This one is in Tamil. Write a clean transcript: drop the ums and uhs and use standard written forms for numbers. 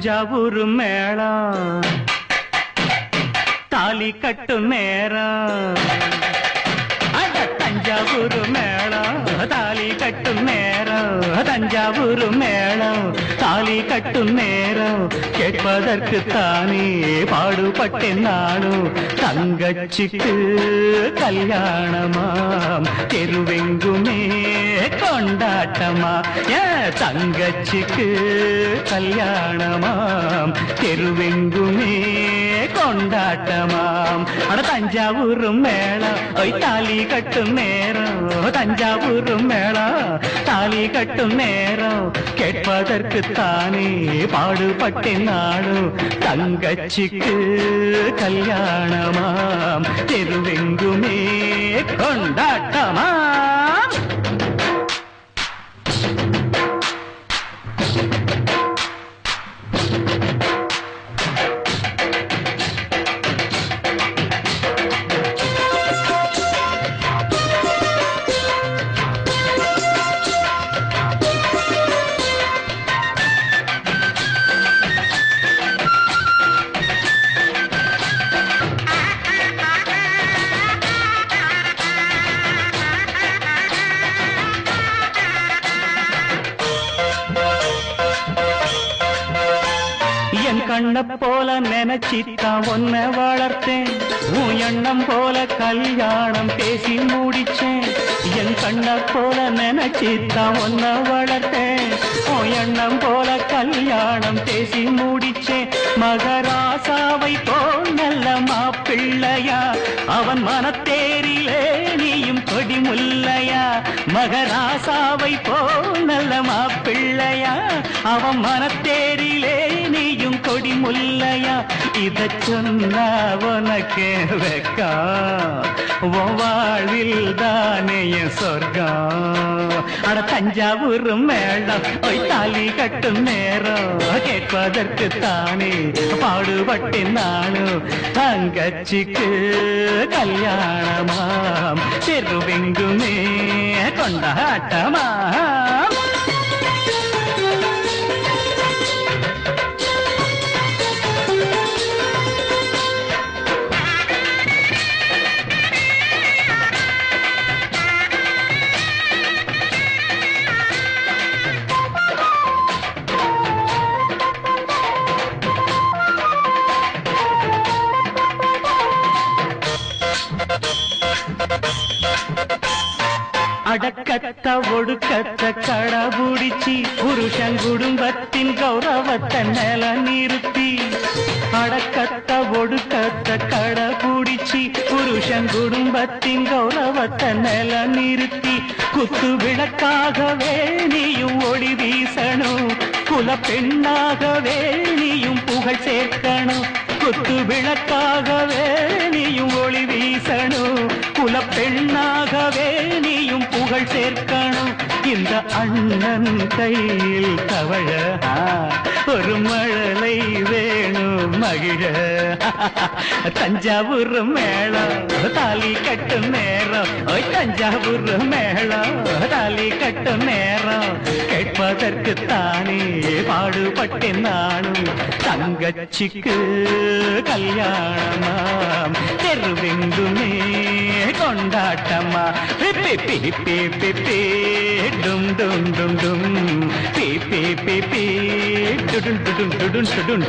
தஞ்சாவூர் மேளம் தாலி கட்டு நேரம் தஞ்சாவூர் மேளம் தாலி கட்டு நேரம் தஞ்சாவூர் மேளம் தாலி கட்டு நேரம் கேட்பதற்கு தானே பாடுபட்டேன் நானும் தங்கச்சிக்கு கல்யாணமாம் தெருவெங்குமே கொண்டாட்டமா தங்கச்சிக்கு கல்யாணமாம் தெருவெங்குமே கொண்டாட்டமாம் அட தஞ்சாவூர் மேளம் தாலி கட்டும் நேரம் தஞ்சாவூர் மேளம் தாலி கட்டும் நேரம் கேட்பதற்கு தானே பாடுபட்டேன் நாளும் தங்கச்சிக்கு கல்யாணமாம் தெருவெங்குமே கொண்டாட்டமாம் கண்ண போல நினைச்சித்தான் ஒன்ன வளர்த்தேன் உன் எண்ணம் போல கல்யாணம் பேசி முடிச்சேன் என் கண்ண போல நினைச்சித்தான் ஒன்ன வளர்த்தேன் உன் எண்ணம் போல கல்யாணம் பேசி முடிச்சேன் மகராசாவை போல் நல்ல மாப்பிள்ளையா அவன் மனத்தேரிலே நீயும் கொடி முல்லையா மகராசாவை போல் நல்ல மாப்பிள்ளையா அவன் மனத்தேரிலே நீயும் கொடி முல்லையா இத சொன்னா உனக்கு வெக்கா வாழ்வில் தானே சொர்க்கம் அட தஞ்சாவூர் மேளம் தாலி கட்டும் நேரம் கேட்பதற்கு தானே பாடுபட்டேன் நானும் தங்கச்சிக்கு கல்யாணமாம் தெருவெங்குமே கொண்டாட்டமா அடக்கத்த ஒடுக்கத்த கடபுடிச்சி புருஷன் குடும்பத்தின் கௌரவத்தை நில நிறுத்தி அடக்கத்த ஒடுக்கத்த கடபுடிச்சி புருஷன் குடும்பத்தின் கௌரவத்தை நில நிறுத்தி குத்து விளக்காகவே நீயும் ஒளி வீசணும் குல பெண்ணாகவே நீயும் புகழ் சேர்க்கணும் குத்து விளக்காகவே நீயும் ஒளி வீசணும் குல பெண்ணாகவே நீயும் புகழ் சேர்க்கணும் இந்த அண்ணன் கையில் தவழ ஒரு மழலை வேணும் மகிழ தஞ்சாவூர் மேளம் தாலி கட்டும் நேரம் தஞ்சாவூர் மேளம் தாலி கட்டும் நேரம் கேட்பதற்கு தானே பாடுபட்டேன் நானும் தங்கச்சிக்கு கல்யாணமாம் தெருவெங்குமே கொண்டாட்டமா பி பி பி பி பி டும் டும் டும் டும் பி பி பி பி டுடும் டுடும் டுடும் டுடும்